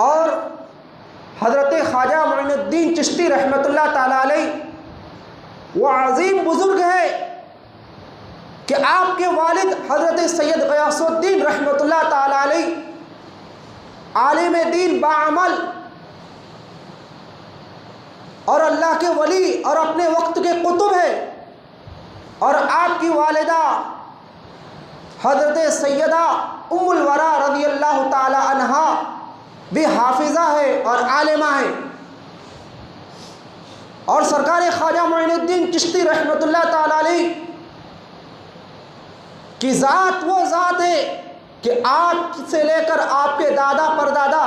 اور حضرت خواجہ معین الدین چشتی رحمۃ اللہ تعالیٰ علیہ وہ عظیم بزرگ ہے کہ آپ کے والد حضرت سید غیاث الدین رحمۃ اللہ تعالیٰ علیہ عالم دین باعمل اور اللہ کے ولی اور اپنے وقت کے قطب ہے، اور آپ کی والدہ حضرت سیدہ ام الورا رضی اللہ تعالی عنہا بھی حافظہ ہے اور عالمہ ہے، اور سرکار خواجہ معین الدین چشتی رحمۃ اللہ تعالی علیہ کی ذات وہ ذات ہے کہ آپ سے لے کر آپ کے دادا پردادا،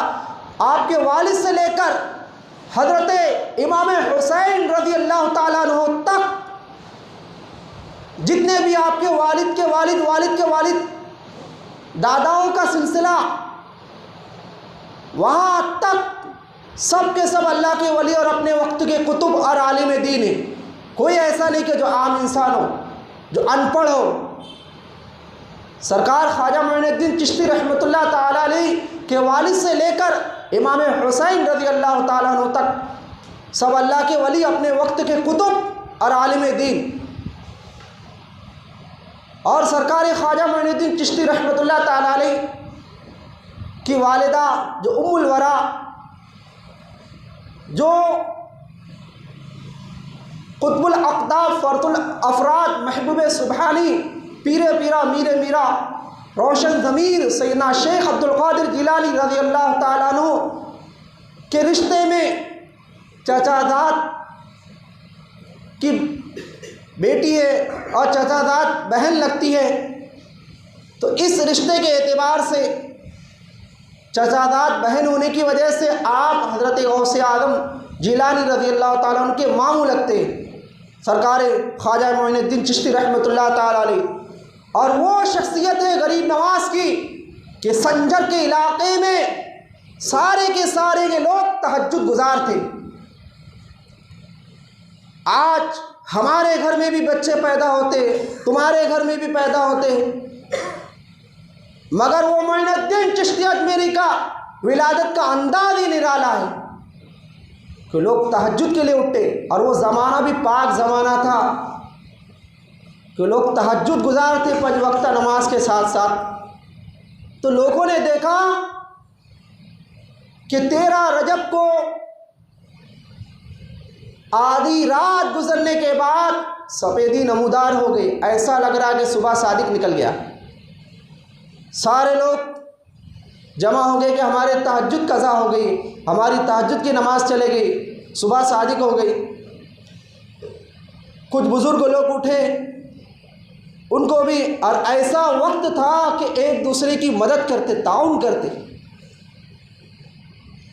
آپ کے والد سے لے کر حضرت امام حسین رضی اللہ تعالیٰ عنہ تک جتنے بھی آپ کے والد کے والد والد کے والد داداؤں کا سلسلہ وہاں تک سب کے سب اللہ کے ولی اور اپنے وقت کے قطب اور عالم دین ہیں۔ کوئی ایسا نہیں کہ جو عام انسان ہو، جو ان پڑھ ہو۔ سرکار خواجہ معین الدین چشتی رحمۃ اللہ تعالیٰ علیہ کے والد سے لے کر امام حسین رضی اللہ تعالیٰ عنہ تک سب اللہ کے ولی، اپنے وقت کے قطب اور عالم دین۔ اور سرکار خواجہ معین الدین چشتی رحمۃ اللہ تعالیٰ علیہ کی والدہ جو ام الورا، جو قطب الاقطاب فرد الافراد محبوب سبحانی پیر پیرا میر میرا روشن ضمیر سیدنا شیخ عبد القادر جیلانی رضی اللہ تعالیٰ عنہ کے رشتے میں چچا زاد کی بیٹی ہے اور چچا زاد بہن لگتی ہے، تو اس رشتے کے اعتبار سے چچا زاد بہن ہونے کی وجہ سے آپ حضرت غوث اعظم جیلانی رضی اللہ تعالیٰ عنہ کے ماموں لگتے ہیں، سرکار خواجہ معین الدین چشتی رحمۃ اللہ تعالیٰ علیہ۔ اور وہ شخصیت ہے غریب نواز کی کہ سنجر کے علاقے میں سارے کے سارے یہ لوگ تہجد گزار تھے۔ آج ہمارے گھر میں بھی بچے پیدا ہوتے، تمہارے گھر میں بھی پیدا ہوتے، مگر وہ معین الدین چشتی اجمیری کا ولادت کا انداز ہی نرالا ہے کہ لوگ تہجد کے لیے اٹھتے، اور وہ زمانہ بھی پاک زمانہ تھا کہ لوگ تہجد گزارتے 5 وقتہ نماز کے ساتھ ساتھ۔ تو لوگوں نے دیکھا کہ 13 رجب کو آدھی رات گزرنے کے بعد سفیدی نمودار ہو گئی، ایسا لگ رہا کہ صبح صادق نکل گیا۔ سارے لوگ جمع ہو گئے کہ ہمارے تہجد قضا ہو گئی، ہماری تہجد کی نماز چلے گئی، صبح صادق ہو گئی۔ کچھ بزرگ لوگ اٹھے، ان کو بھی، اور ایسا وقت تھا کہ ایک دوسرے کی مدد کرتے، تعاون کرتے،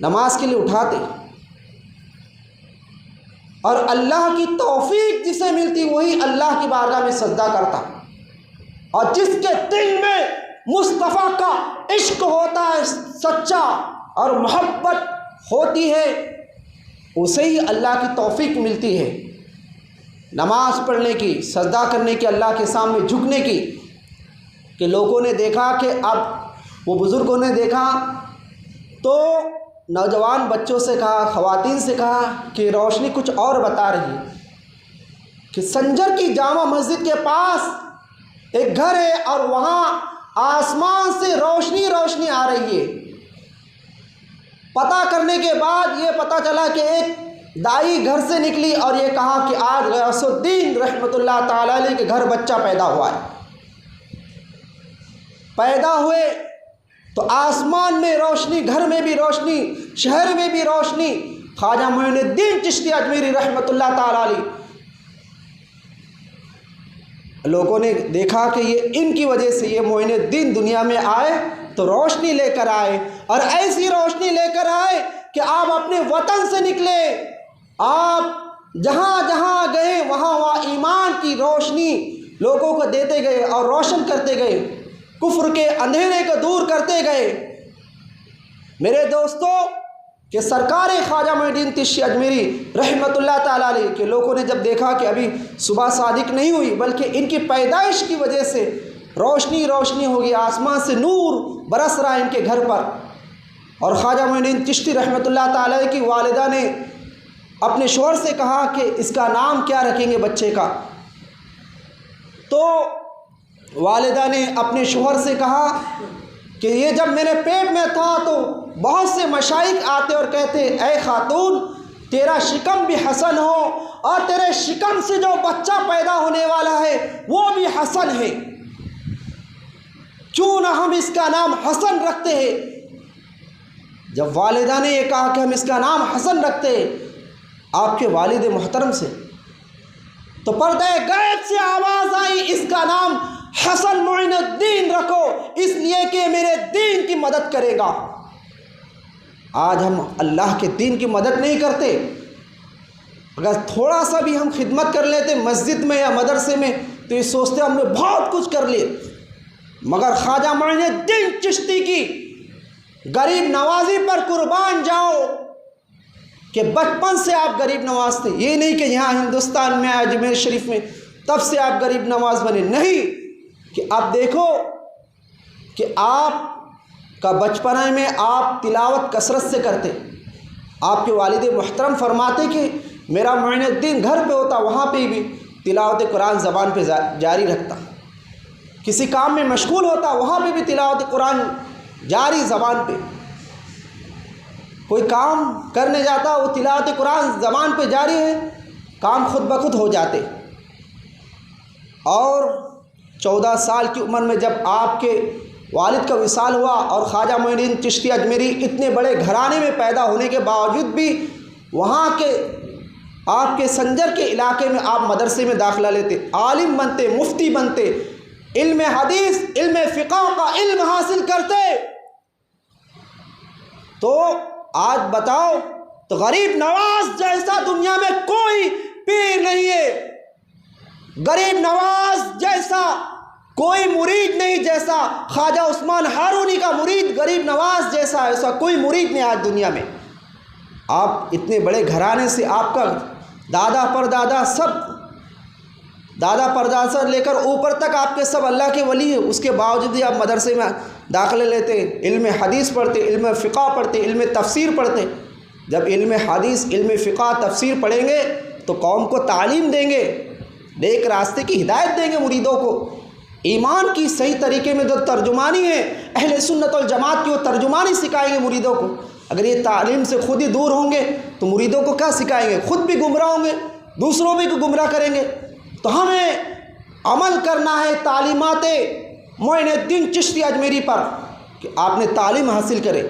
نماز کے لیے اٹھاتے، اور اللہ کی توفیق جسے ملتی وہی اللہ کی بارگاہ میں سجدہ کرتا، اور جس کے دل میں مصطفیٰ کا عشق ہوتا ہے سچا اور محبت ہوتی ہے، اسے ہی اللہ کی توفیق ملتی ہے نماز پڑھنے کی، سجدہ کرنے کی، اللہ کے سامنے جھکنے کی۔ کہ لوگوں نے دیکھا کہ اب وہ بزرگوں نے دیکھا تو نوجوان بچوں سے کہا، خواتین سے کہا کہ روشنی کچھ اور بتا رہی ہے کہ سنجر کی جامع مسجد کے پاس ایک گھر ہے اور وہاں آسمان سے روشنی روشنی آ رہی ہے۔ پتہ کرنے کے بعد یہ پتہ چلا کہ ایک دائی گھر سے نکلی اور یہ کہا کہ آج غیاث الدین رحمۃ اللہ تعالیٰ علیہ کے گھر بچہ پیدا ہوا ہے۔ پیدا ہوئے تو آسمان میں روشنی، گھر میں بھی روشنی، شہر میں بھی روشنی۔ خواجہ معین الدین چشتی اجمیری رحمۃ اللہ تعالیٰ علیہ، لوگوں نے دیکھا کہ یہ ان کی وجہ سے یہ معین الدین دنیا میں آئے تو روشنی لے کر آئے، اور ایسی روشنی لے کر آئے کہ آپ اپنے وطن سے نکلے، آپ جہاں جہاں گئے وہاں وہاں ایمان کی روشنی لوگوں کو دیتے گئے اور روشن کرتے گئے، کفر کے اندھیرے کو دور کرتے گئے۔ میرے دوستو، کہ سرکار خواجہ معین الدین چشتی اجمیری رحمۃ اللہ تعالیٰ علیہ کے لوگوں نے جب دیکھا کہ ابھی صبح صادق نہیں ہوئی بلکہ ان کی پیدائش کی وجہ سے روشنی روشنی ہوگی، آسمان سے نور برس رہا ہے ان کے گھر پر، اور خواجہ معین الدین چشتی رحمۃ اللہ تعالی علیہ کی والدہ نے اپنے شوہر سے کہا کہ اس کا نام کیا رکھیں گے بچے کا؟ تو والدہ نے اپنے شوہر سے کہا کہ یہ جب میرے پیٹ میں تھا تو بہت سے مشائخ آتے اور کہتے اے خاتون تیرا شکم بھی حسن ہو اور تیرے شکم سے جو بچہ پیدا ہونے والا ہے وہ بھی حسن ہے، کیوں نہ ہم اس کا نام حسن رکھتے ہیں۔ جب والدہ نے یہ کہا کہ ہم اس کا نام حسن رکھتے ہیں آپ کے والد محترم سے، تو پردہ غیب سے آواز آئی اس کا نام حسن معین الدین رکھو، اس لیے کہ میرے دین کی مدد کرے گا۔ آج ہم اللہ کے دین کی مدد نہیں کرتے، اگر تھوڑا سا بھی ہم خدمت کر لیتے مسجد میں یا مدرسے میں تو یہ سوچتے ہم نے بہت کچھ کر لیے، مگر خواجہ معین الدین چشتی کی غریب نوازی پر قربان جاؤ کہ بچپن سے آپ غریب نواز تھے، یہ نہیں کہ یہاں ہندوستان میں اجمیر شریف میں تب سے آپ غریب نواز بنے، نہیں، کہ آپ دیکھو کہ آپ کا بچپن میں آپ تلاوت کثرت سے کرتے، آپ کے والد محترم فرماتے کہ میرا معین الدین گھر پہ ہوتا وہاں پہ بھی تلاوت قرآن زبان پہ جاری رکھتا، کسی کام میں مشغول ہوتا وہاں پہ بھی تلاوت قرآن جاری زبان پہ، کوئی کام کرنے جاتا وہ تلاوت قرآن زبان پہ جاری ہے، کام خود بخود ہو جاتے۔ اور 14 سال کی عمر میں جب آپ کے والد کا وصال ہوا اور خواجہ معین الدین چشتی اجمیری اتنے بڑے گھرانے میں پیدا ہونے کے باوجود بھی وہاں کے آپ کے سنجر کے علاقے میں آپ مدرسے میں داخلہ لیتے، عالم بنتے، مفتی بنتے، علم حدیث علم فقہ کا علم حاصل کرتے، تو آج بتاؤ تو غریب نواز جیسا دنیا میں کوئی پیر نہیں ہے، غریب نواز جیسا کوئی مرید نہیں، جیسا خواجہ عثمان ہارونی کا مرید غریب نواز جیسا ایسا کوئی مرید نہیں آج دنیا میں۔ آپ اتنے بڑے گھرانے سے، آپ کا دادا پردادا سب، دادا پردادا سے لے کر اوپر تک آپ کے سب اللہ کے ولی ہیں، اس کے باوجود ہی آپ مدرسے میں داخلے لیتے، علم حدیث پڑھتے، علم فقہ پڑھتے، علم تفسیر پڑھتے۔ جب علم حدیث علم فقہ تفسیر پڑھیں گے تو قوم کو تعلیم دیں گے، نیک راستے کی ہدایت دیں گے مریدوں کو، ایمان کی صحیح طریقے میں جو ترجمانی ہے اہل سنت والجماعت کی وہ ترجمانی سکھائیں گے مریدوں کو۔ اگر یہ تعلیم سے خود ہی دور ہوں گے تو مریدوں کو کیا سکھائیں گے؟ خود بھی گمراہ ہوں گے، دوسروں بھی گمراہ کریں گے۔ تو ہمیں عمل کرنا ہے تعلیمات معین الدین چشتی اجمیری پر کہ آپ نے تعلیم حاصل کرے،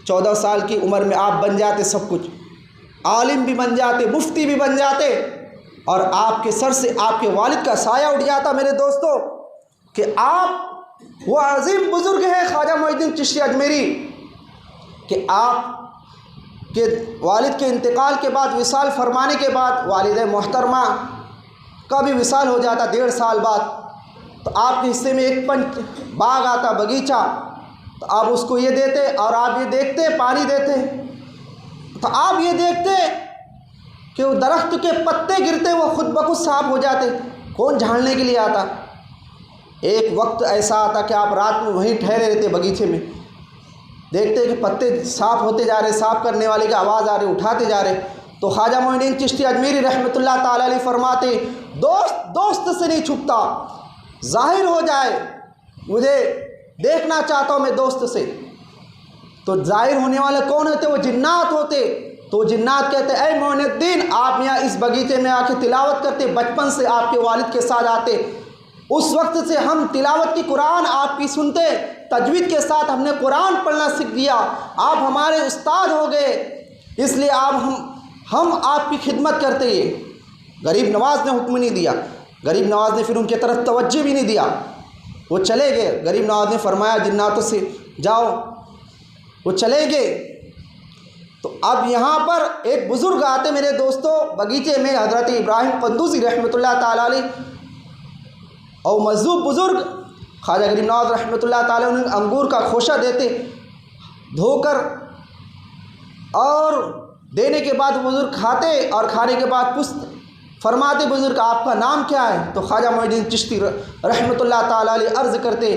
14 سال کی عمر میں آپ بن جاتے سب کچھ، عالم بھی بن جاتے، مفتی بھی بن جاتے، اور آپ کے سر سے آپ کے والد کا سایہ اٹھ جاتا۔ میرے دوستو کہ آپ وہ عظیم بزرگ ہیں خواجہ معین الدین چشتی اجمیری کہ آپ کے والد کے انتقال کے بعد وصال فرمانے کے بعد والد محترمہ کا بھی وصال ہو جاتا 1.5 سال بعد، تو آپ کے حصے میں ایک پنچ باغ آتا، باغیچہ، تو آپ اس کو یہ دیتے اور آپ یہ دیکھتے پانی دیتے، تو آپ یہ دیکھتے کہ وہ درخت کے پتے گرتے وہ خود بخود صاف ہو جاتے، کون جھاڑنے کے لیے آتا؟ ایک وقت ایسا آتا کہ آپ رات میں وہیں ٹھہرے رہتے باغیچے میں، دیکھتے کہ پتے صاف ہوتے جا رہے، صاف کرنے والے کی آواز آ رہی، اٹھاتے جا رہے، تو خواجہ معین الدین چشتی اجمیری رحمۃ اللہ تعالی علیہ فرماتے دوست سے نہیں چھپتا، ظاہر ہو جائے مجھے دیکھنا چاہتا ہوں میں دوست سے، تو ظاہر ہونے والے کون ہوتے؟ وہ جنات ہوتے، تو جنات کہتے اے معین الدین آپ یہاں اس باغیچے میں آ کے تلاوت کرتے، بچپن سے آپ کے والد کے ساتھ آتے، اس وقت سے ہم تلاوت کی قرآن آپ کی سنتے، تجوید کے ساتھ ہم نے قرآن پڑھنا سیکھ لیا، آپ ہمارے استاد ہو گئے، اس لیے ہم آپ کی خدمت کرتے ہیں۔ غریب نواز نے حکم نہیں دیا، غریب نواز نے پھر ان کی طرف توجہ بھی نہیں دیا، وہ چلے گئے۔ غریب نواز نے فرمایا جناتوں سے جاؤ، وہ چلے گئے۔ تو اب یہاں پر ایک بزرگ آتے میرے دوستوں باغیچے میں، حضرت ابراہیم قندوزی رحمۃ اللہ تعالی علیہ، اور مذہوب بزرگ خواجہ غریب نواز رحمۃ اللہ تعالیٰ انہیں انگور کا خوشہ دیتے دھو کر، اور دینے کے بعد بزرگ کھاتے، اور کھانے کے بعد پوچھتے فرماتے بزرگ آپ کا نام کیا ہے؟ تو خواجہ معین الدین چشتی رحمۃ اللہ تعالیٰ علیہ عرض کرتے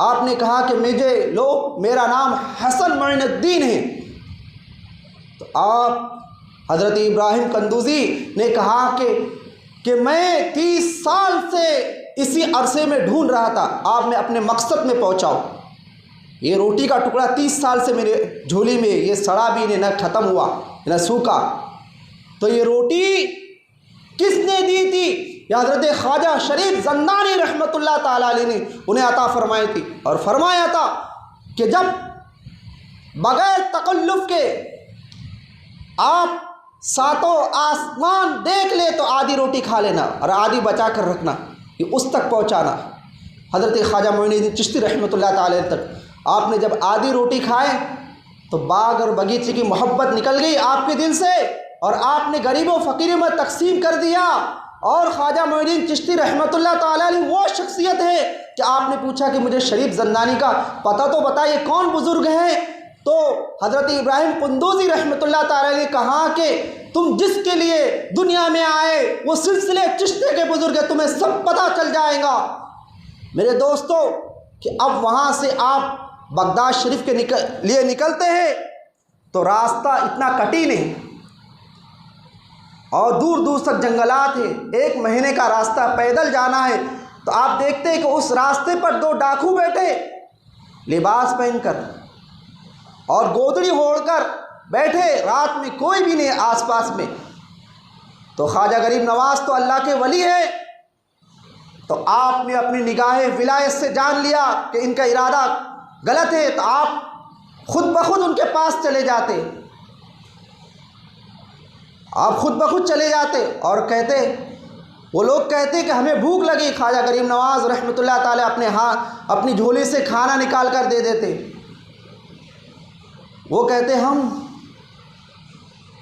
آپ نے کہا کہ میرا نام حسن معین الدین ہے. تو آپ حضرت ابراہیم قندوزی نے کہا کہ میں 30 سال سے اسی عرصے میں ڈھونڈ رہا تھا، آپ نے اپنے مقصد میں پہنچاؤ. یہ روٹی کا ٹکڑا 30 سال سے میرے جھولی میں، یہ سڑا بھی نہیں، نہ ختم ہوا نہ سوکھا. تو یہ روٹی کس نے دی تھی؟ یہ حضرت خواجہ شریف زندانی رحمۃ اللہ تعالیٰ علیہ نے انہیں عطا فرمائی تھی. اور فرمایا تھا کہ جب بغیر تکلف کے آپ ساتوں آسمان دیکھ لے تو آدھی روٹی کھا لینا اور آدھی بچا کر رکھنا، یہ اس تک پہنچانا. حضرت خواجہ معین الدین چشتی رحمۃ اللہ تعالی تک آپ نے جب آدھی روٹی کھائے تو باغ اور باغیچے کی محبت نکل گئی آپ کے دل سے، اور آپ نے غریب و فقیروں میں تقسیم کر دیا. اور خواجہ معین الدین چشتی رحمۃ اللہ تعالی علیہ وہ شخصیت ہے کہ آپ نے پوچھا کہ مجھے شریف زندانی کا پتہ تو بتائیے کون بزرگ ہیں. تو حضرت ابراہیم قندوزی رحمۃ اللہ تعالی نے کہا کہ تم جس کے لیے دنیا میں آئے وہ سلسلے چشتے کے بزرگ ہیں، تمہیں سب پتہ چل جائے گا. میرے دوستو کہ اب وہاں سے آپ بغداد شریف کے لیے نکلتے ہیں تو راستہ اتنا کٹھن ہے اور دور دور تک جنگلات ہیں، 1 مہینے کا راستہ پیدل جانا ہے. تو آپ دیکھتے ہیں کہ اس راستے پر 2 ڈاکو بیٹھے لباس پہن کر اور گودڑی اوڑھ کر بیٹھے، رات میں کوئی بھی نہیں آس پاس میں. تو خواجہ غریب نواز تو اللہ کے ولی ہے، تو آپ نے اپنی نگاہ ولایت سے جان لیا کہ ان کا ارادہ غلط ہے. تو آپ خود بخود ان کے پاس چلے جاتے، آپ خود بخود چلے جاتے اور کہتے، وہ لوگ کہتے کہ ہمیں بھوک لگی. خواجہ غریب نواز رحمۃ اللہ تعالی اپنی جھولی سے کھانا نکال کر دے دیتے. وہ کہتے ہم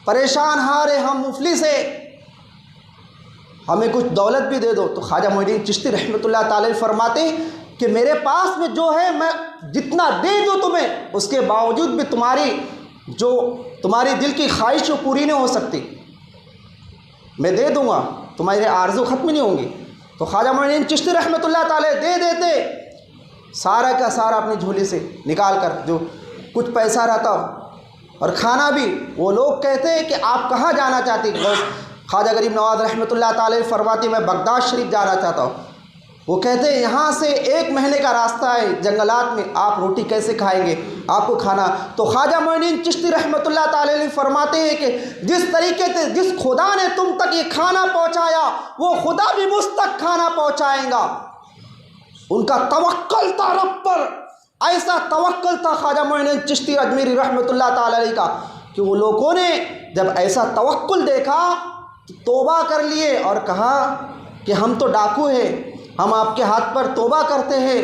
پریشان ہارے، ہم مفلس ہیں، ہمیں کچھ دولت بھی دے دو. تو خواجہ معین الدین چشتی رحمۃ اللہ تعالی فرماتے کہ میرے پاس میں جو ہے میں جتنا دے دوں تمہیں، اس کے باوجود بھی تمہاری دل کی خواہش وہ پوری نہیں ہو سکتی. میں دے دوں گا، تمہارے آرزو ختم نہیں ہوں گی. تو خواجہ معین الدین چشتی رحمۃ اللہ تعالی دے دیتے سارا کا سارا اپنی جھولی سے نکال کر، جو کچھ پیسہ رہتا اور کھانا بھی. وہ لوگ کہتے کہ آپ کہاں جانا چاہتے؟ خواجہ غریب نواز رحمۃ اللہ تعالی فرماتے میں بغداد شریف جانا چاہتا ہوں. وہ کہتے ہیں یہاں سے 1 مہینے کا راستہ ہے جنگلات میں، آپ روٹی کیسے کھائیں گے، آپ کو کھانا. تو خواجہ معین الدین چشتی رحمۃ اللہ تعالی علیہ فرماتے ہیں کہ جس طریقے سے جس خدا نے تم تک یہ کھانا پہنچایا وہ خدا بھی مجھ تک کھانا پہنچائیں گا. ان کا توکل تھا رب پر، ایسا توکل تھا خواجہ معین الدین چشتی اجمیری رحمۃ اللہ تعالی علیہ کا کہ وہ لوگوں نے جب ایسا توکل دیکھا تو توبہ کر لیے اور کہا کہ ہم تو ڈاکو ہیں، ہم آپ کے ہاتھ پر توبہ کرتے ہیں.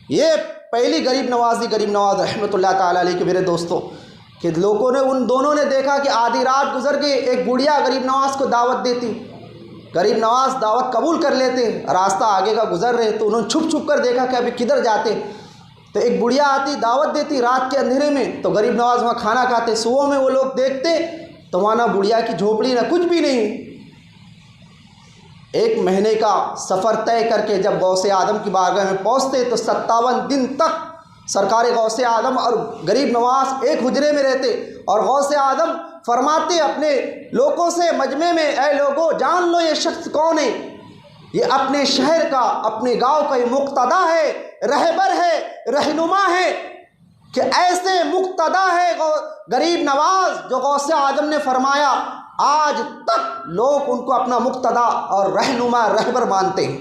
یہ پہلی غریب نواز رحمۃ اللہ تعالی علیہ کے میرے دوستوں کہ لوگوں نے ان دونوں نے دیکھا کہ آدھی رات گزر گئی، ایک بڑھیا غریب نواز کو دعوت دیتی، غریب نواز دعوت قبول کر لیتے، راستہ آگے کا گزر رہے تو انہوں نے چھپ چھپ کر دیکھا کہ ابھی کدھر جاتے. تو ایک بڑھیا آتی دعوت دیتی رات کے اندھیرے میں، تو غریب نواز وہاں کھانا کھاتے. صبح میں وہ لوگ دیکھتے تو وہاں نہ بڑھیا کی جھونپڑی نہ کچھ بھی نہیں. 1 مہینے کا سفر طے کر کے جب غوث اعظم کی بارگاہ میں پہنچتے تو 57 دن تک سرکار غوث اعظم اور غریب نواز ایک حجرے میں رہتے. اور غوث اعظم فرماتے اپنے لوگوں سے مجمع میں، اے لوگوں جان لو یہ شخص کون ہے، یہ اپنے شہر کا اپنے گاؤں کا یہ مقتدا ہے، رہبر ہے، رہنما ہے. کہ ایسے مقتدا ہے غریب نواز جو غوث اعظم نے فرمایا آج تک لوگ ان کو اپنا مقتدا اور رہنما رہبر مانتے ہیں.